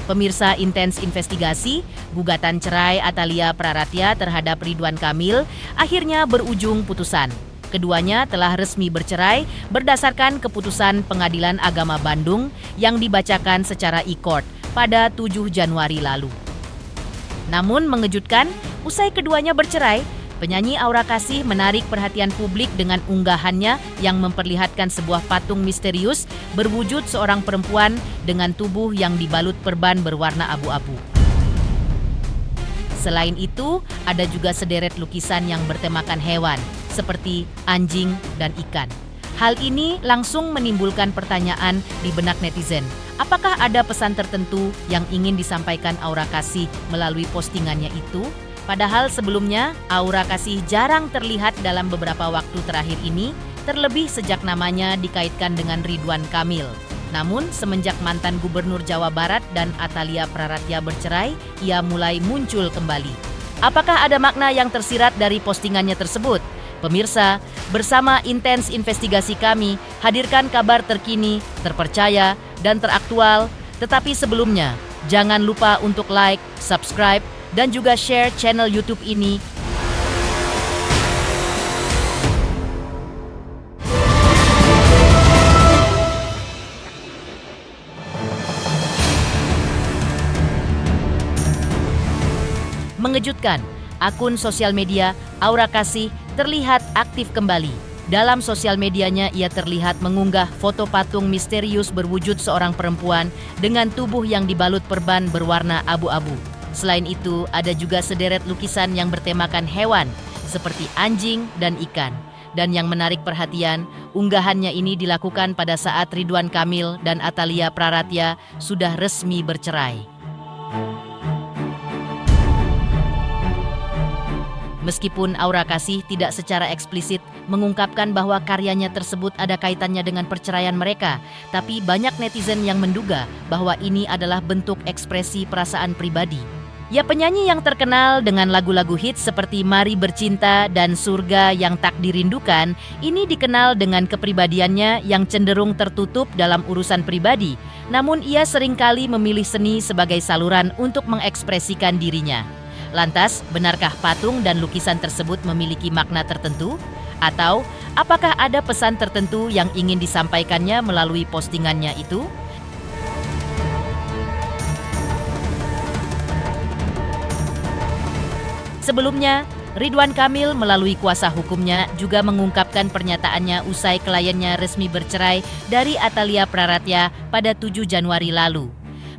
Pemirsa Intens Investigasi, gugatan cerai Atalia Praratya terhadap Ridwan Kamil akhirnya berujung putusan. Keduanya telah resmi bercerai berdasarkan keputusan Pengadilan Agama Bandung yang dibacakan secara e-court pada 7 Januari lalu. Namun mengejutkan, usai keduanya bercerai, penyanyi Aura Kasih menarik perhatian publik dengan unggahannya yang memperlihatkan sebuah patung misterius berwujud seorang perempuan dengan tubuh yang dibalut perban berwarna abu-abu. Selain itu, ada juga sederet lukisan yang bertemakan hewan, seperti anjing dan ikan. Hal ini langsung menimbulkan pertanyaan di benak netizen. Apakah ada pesan tertentu yang ingin disampaikan Aura Kasih melalui postingannya itu? Padahal sebelumnya, Aura Kasih jarang terlihat dalam beberapa waktu terakhir ini, terlebih sejak namanya dikaitkan dengan Ridwan Kamil. Namun, semenjak mantan Gubernur Jawa Barat dan Atalia Praratya bercerai, ia mulai muncul kembali. Apakah ada makna yang tersirat dari postingannya tersebut? Pemirsa, bersama Intens Investigasi kami, hadirkan kabar terkini, terpercaya, dan teraktual. Tetapi sebelumnya, jangan lupa untuk like, subscribe, dan juga share channel YouTube ini. Mengejutkan, akun sosial media Aura Kasih terlihat aktif kembali. Dalam sosial medianya, ia terlihat mengunggah foto patung misterius berwujud seorang perempuan dengan tubuh yang dibalut perban berwarna abu-abu. Selain itu, ada juga sederet lukisan yang bertemakan hewan, seperti anjing dan ikan. Dan yang menarik perhatian, unggahannya ini dilakukan pada saat Ridwan Kamil dan Atalia Praratya sudah resmi bercerai. Meskipun Aura Kasih tidak secara eksplisit mengungkapkan bahwa karyanya tersebut ada kaitannya dengan perceraian mereka, tapi banyak netizen yang menduga bahwa ini adalah bentuk ekspresi perasaan pribadi. Ya, penyanyi yang terkenal dengan lagu-lagu hits seperti Mari Bercinta dan Surga Yang Tak Dirindukan, ini dikenal dengan kepribadiannya yang cenderung tertutup dalam urusan pribadi. Namun ia seringkali memilih seni sebagai saluran untuk mengekspresikan dirinya. Lantas, benarkah patung dan lukisan tersebut memiliki makna tertentu? Atau, apakah ada pesan tertentu yang ingin disampaikannya melalui postingannya itu? Sebelumnya, Ridwan Kamil melalui kuasa hukumnya juga mengungkapkan pernyataannya usai kliennya resmi bercerai dari Atalia Praratya pada 7 Januari lalu.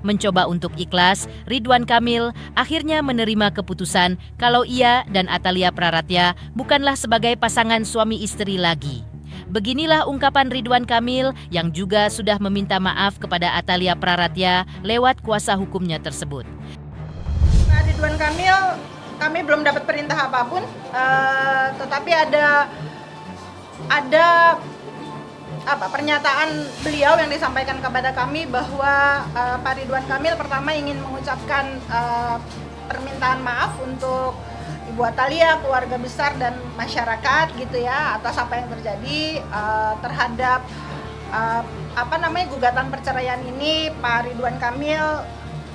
Mencoba untuk ikhlas, Ridwan Kamil akhirnya menerima keputusan kalau ia dan Atalia Praratya bukanlah sebagai pasangan suami istri lagi. Beginilah ungkapan Ridwan Kamil yang juga sudah meminta maaf kepada Atalia Praratya lewat kuasa hukumnya tersebut. Nah, Ridwan Kamil, kami belum dapat perintah apapun, tetapi ada pernyataan beliau yang disampaikan kepada kami bahwa Pak Ridwan Kamil pertama ingin mengucapkan permintaan maaf untuk Ibu Atalia, keluarga besar dan masyarakat gitu ya atas apa yang terjadi terhadap gugatan perceraian ini. Pak Ridwan Kamil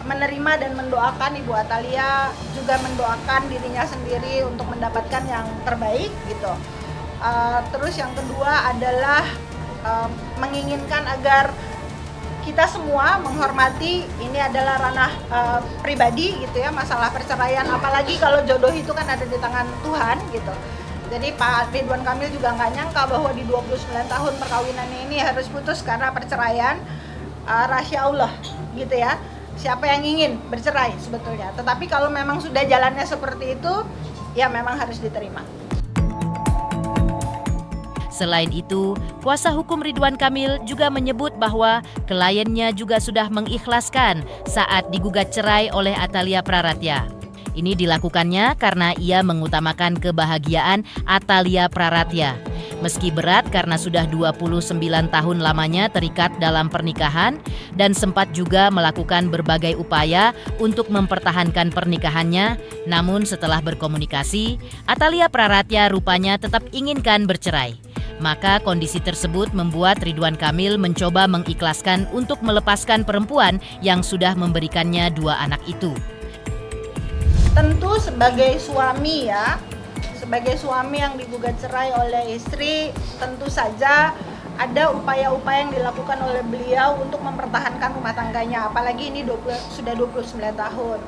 menerima dan mendoakan Ibu Atalia, juga mendoakan dirinya sendiri untuk mendapatkan yang terbaik gitu. Terus yang kedua adalah menginginkan agar kita semua menghormati ini adalah ranah pribadi gitu ya, masalah perceraian, apalagi kalau jodoh itu kan ada di tangan Tuhan gitu. Jadi Pak Ridwan Kamil juga nggak nyangka bahwa di 29 tahun perkawinannya ini harus putus karena perceraian. Rahasia Allah gitu ya, siapa yang ingin bercerai sebetulnya, tetapi kalau memang sudah jalannya seperti itu ya memang harus diterima. Selain itu, kuasa hukum Ridwan Kamil juga menyebut bahwa kliennya juga sudah mengikhlaskan saat digugat cerai oleh Atalia Praratya. Ini dilakukannya karena ia mengutamakan kebahagiaan Atalia Praratya. Meski berat karena sudah 29 tahun lamanya terikat dalam pernikahan dan sempat juga melakukan berbagai upaya untuk mempertahankan pernikahannya, namun setelah berkomunikasi, Atalia Praratya rupanya tetap inginkan bercerai. Maka kondisi tersebut membuat Ridwan Kamil mencoba mengikhlaskan untuk melepaskan perempuan yang sudah memberikannya 2 anak itu. Tentu sebagai suami ya, sebagai suami yang digugat cerai oleh istri, tentu saja ada upaya-upaya yang dilakukan oleh beliau untuk mempertahankan rumah tangganya, apalagi ini sudah 29 tahun.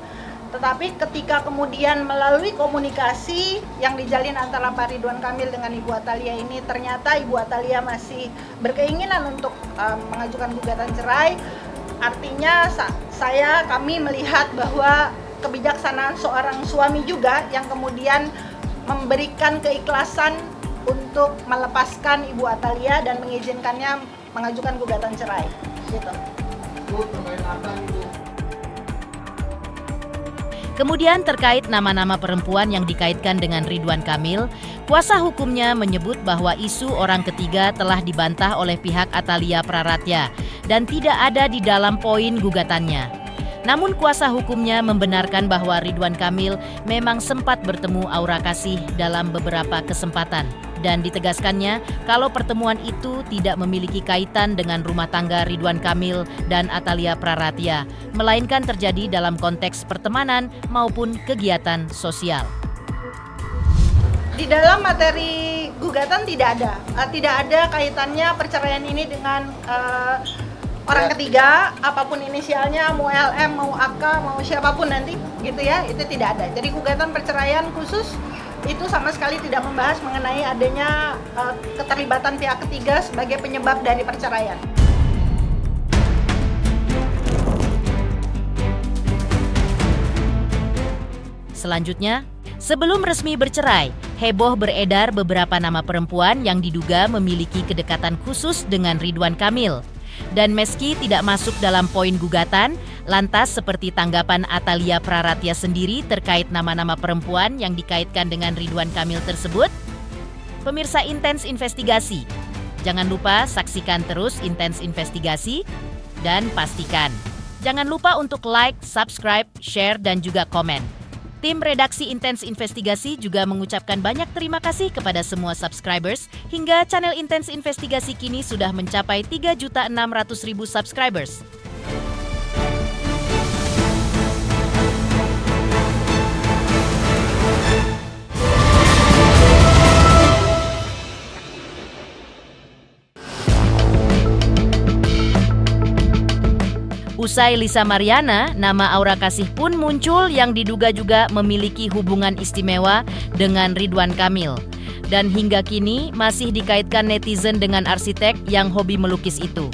Tetapi ketika kemudian melalui komunikasi yang dijalin antara Pak Ridwan Kamil dengan Ibu Atalia ini, ternyata Ibu Atalia masih berkeinginan untuk mengajukan gugatan cerai. Artinya kami melihat bahwa kebijaksanaan seorang suami juga yang kemudian memberikan keikhlasan untuk melepaskan Ibu Atalia dan mengizinkannya mengajukan gugatan cerai. Gitu. Kemudian terkait nama-nama perempuan yang dikaitkan dengan Ridwan Kamil, kuasa hukumnya menyebut bahwa isu orang ketiga telah dibantah oleh pihak Atalia Praratya dan tidak ada di dalam poin gugatannya. Namun kuasa hukumnya membenarkan bahwa Ridwan Kamil memang sempat bertemu Aura Kasih dalam beberapa kesempatan. Dan ditegaskannya kalau pertemuan itu tidak memiliki kaitan dengan rumah tangga Ridwan Kamil dan Atalia Praratya, melainkan terjadi dalam konteks pertemanan maupun kegiatan sosial. Di dalam materi gugatan tidak ada kaitannya perceraian ini dengan orang ketiga, apapun inisialnya, mau LM, mau AK, mau siapapun nanti, gitu ya, itu tidak ada. Jadi gugatan perceraian khusus itu sama sekali tidak membahas mengenai adanya keterlibatan pihak ketiga sebagai penyebab dari perceraian. Selanjutnya, sebelum resmi bercerai, heboh beredar beberapa nama perempuan yang diduga memiliki kedekatan khusus dengan Ridwan Kamil. Dan meski tidak masuk dalam poin gugatan, lantas seperti tanggapan Atalia Praratya sendiri terkait nama-nama perempuan yang dikaitkan dengan Ridwan Kamil tersebut? Pemirsa Intens Investigasi, jangan lupa saksikan terus Intens Investigasi dan pastikan jangan lupa untuk like, subscribe, share, dan juga komen. Tim redaksi Intens Investigasi juga mengucapkan banyak terima kasih kepada semua subscribers hingga channel Intens Investigasi kini sudah mencapai 3.600.000 subscribers. Usai Lisa Mariana, nama Aura Kasih pun muncul yang diduga juga memiliki hubungan istimewa dengan Ridwan Kamil. Dan hingga kini masih dikaitkan netizen dengan arsitek yang hobi melukis itu.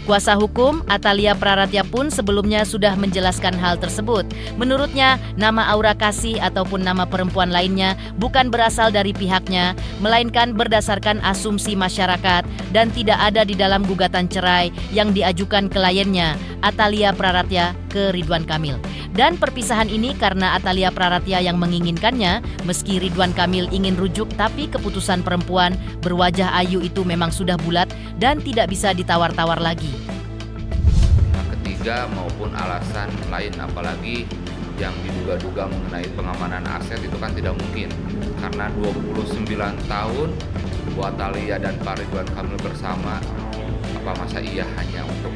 Kuasa hukum Atalia Praratya pun sebelumnya sudah menjelaskan hal tersebut. Menurutnya, nama Aura Kasih ataupun nama perempuan lainnya bukan berasal dari pihaknya, melainkan berdasarkan asumsi masyarakat dan tidak ada di dalam gugatan cerai yang diajukan kliennya, Atalia Praratya, ke Ridwan Kamil. Dan perpisahan ini karena Atalia Praratya yang menginginkannya, meski Ridwan Kamil ingin rujuk, tapi keputusan perempuan berwajah ayu itu memang sudah bulat dan tidak bisa ditawar-tawar lagi. Ketiga maupun alasan lain, apalagi yang diduga-duga mengenai pengamanan aset itu kan tidak mungkin. Karena 29 tahun Bu Atalia dan Pak Ridwan Kamil bersama, apa masa iya hanya untuk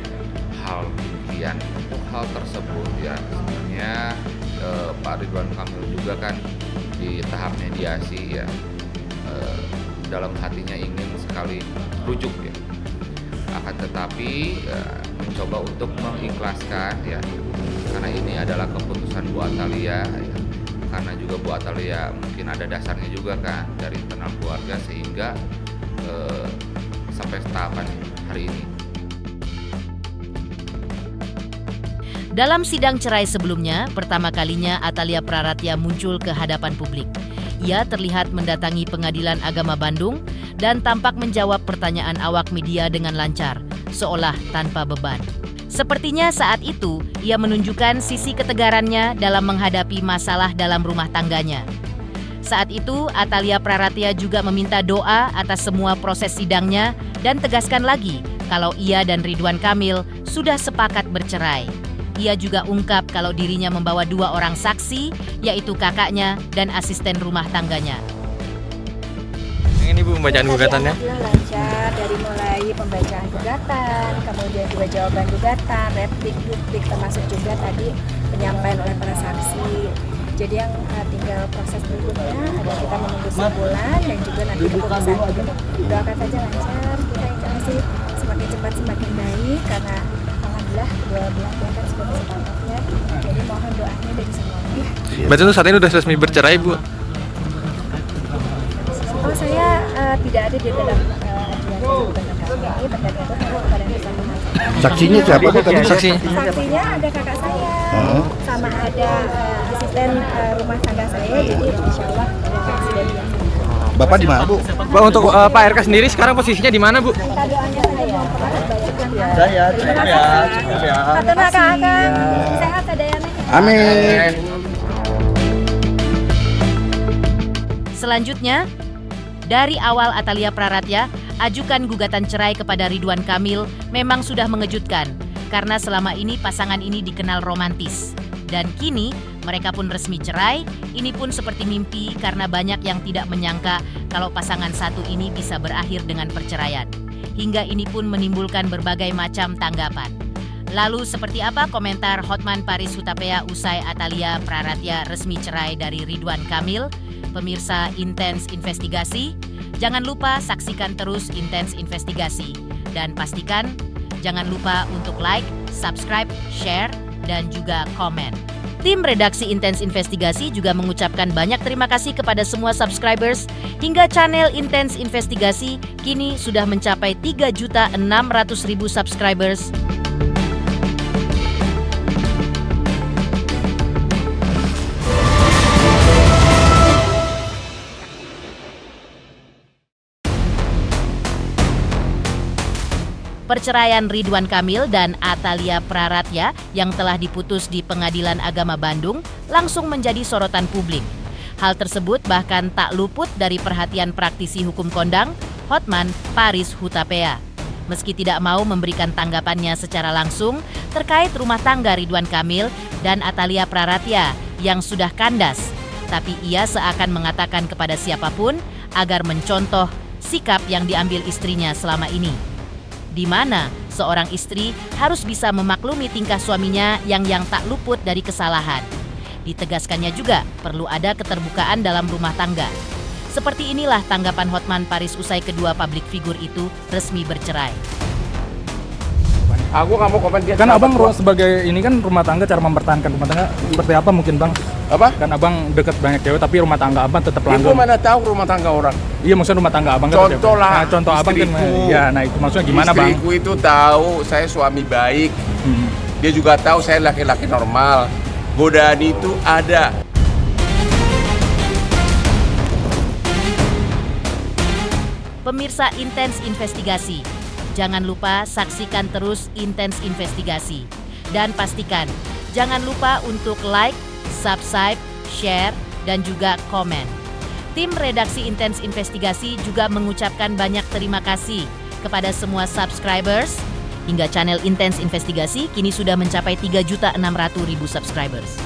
hal demikian? Untuk hal tersebut ya sebenarnya Pak Ridwan Kamil juga kan di tahap mediasi ya dalam hatinya ingin sekali rujuk ya, akan tetapi mencoba untuk mengikhlaskan ya, karena ini adalah keputusan Bu Atalia ya. Karena juga Bu Atalia mungkin ada dasarnya juga kan dari internal keluarga, sehingga sampai tahapan hari ini. Dalam sidang cerai sebelumnya, pertama kalinya Atalia Praratya muncul ke hadapan publik. Ia terlihat mendatangi Pengadilan Agama Bandung dan tampak menjawab pertanyaan awak media dengan lancar, seolah tanpa beban. Sepertinya saat itu, ia menunjukkan sisi ketegarannya dalam menghadapi masalah dalam rumah tangganya. Saat itu, Atalia Praratya juga meminta doa atas semua proses sidangnya dan tegaskan lagi kalau ia dan Ridwan Kamil sudah sepakat bercerai. Ia juga ungkap kalau dirinya membawa 2 orang saksi, yaitu kakaknya dan asisten rumah tangganya. Yang Ibu Bu pembacaan gugatannya? Alhamdulillah lancar dari mulai pembacaan gugatan, kemudian juga jawaban gugatan, replik, duplik, termasuk juga tadi penyampaian oleh para saksi. Jadi yang tinggal proses berikutnya ada kita menunggu sebulan dan juga nanti keputusan. Doakan saja lancar, kita insya semakin cepat semakin baik karena alhamdulillah kedua belah pihak kan sudah sepakatnya. Jadi mohon doanya dari semuanya. Berarti itu saat ini udah resmi bercerai Bu? Oh saya tidak ada di dalam ajuan gugatan kami terkait itu kepada yang bersangkutan. Saksinya siapa tuh tadi? Saksinya ada kakak saya, sama ada asisten rumah tangga saya, jadi insya Allah ada saksi dari yang Bapak di mana, Bu? Pak untuk Pak RK sendiri sekarang posisinya di mana Bu? minta doanya saya memperbaiki ya. Saya, cukup ya. Kata kakak, sehat adayana. Amin. Selanjutnya, dari awal Atalia Praratya ajukan gugatan cerai kepada Ridwan Kamil memang sudah mengejutkan karena selama ini pasangan ini dikenal romantis. Dan kini mereka pun resmi cerai, ini pun seperti mimpi karena banyak yang tidak menyangka kalau pasangan satu ini bisa berakhir dengan perceraian. Hingga ini pun menimbulkan berbagai macam tanggapan. Lalu seperti apa komentar Hotman Paris Hutapea usai Atalia Praratya resmi cerai dari Ridwan Kamil? Pemirsa Intens Investigasi, jangan lupa saksikan terus Intens Investigasi. Dan pastikan jangan lupa untuk like, subscribe, share, dan juga komen. Tim redaksi Intens Investigasi juga mengucapkan banyak terima kasih kepada semua subscribers hingga channel Intens Investigasi kini sudah mencapai 3.600.000 subscribers. Perceraian Ridwan Kamil dan Atalia Praratya yang telah diputus di Pengadilan Agama Bandung langsung menjadi sorotan publik. Hal tersebut bahkan tak luput dari perhatian praktisi hukum kondang, Hotman Paris Hutapea. Meski tidak mau memberikan tanggapannya secara langsung terkait rumah tangga Ridwan Kamil dan Atalia Praratya yang sudah kandas, tapi ia seakan mengatakan kepada siapapun agar mencontoh sikap yang diambil istrinya selama ini, di mana seorang istri harus bisa memaklumi tingkah suaminya yang tak luput dari kesalahan. Ditegaskannya juga perlu ada keterbukaan dalam rumah tangga. Seperti inilah tanggapan Hotman Paris usai kedua publik figur itu resmi bercerai. Aku nggak mau komen dia. Kan abang sebagai ini kan rumah tangga, cara mempertahankan rumah tangga seperti apa mungkin bang? Apa? Kan abang deket banyak cewek tapi rumah tangga abang tetap langgeng. Ibu mana tahu rumah tangga orang? Iya maksudnya rumah tangga abang kan Contoh lah. Nah, contoh abang kan. Ya nah itu maksudnya gimana bang? Istriku itu tahu saya suami baik. Dia juga tahu saya laki-laki normal. Godaan itu ada. Pemirsa Intens Investigasi, jangan lupa saksikan terus Intens Investigasi. Dan pastikan, jangan lupa untuk like, subscribe, share, dan juga komen. Tim redaksi Intens Investigasi juga mengucapkan banyak terima kasih kepada semua subscribers. Hingga channel Intens Investigasi kini sudah mencapai 3.600.000 subscribers.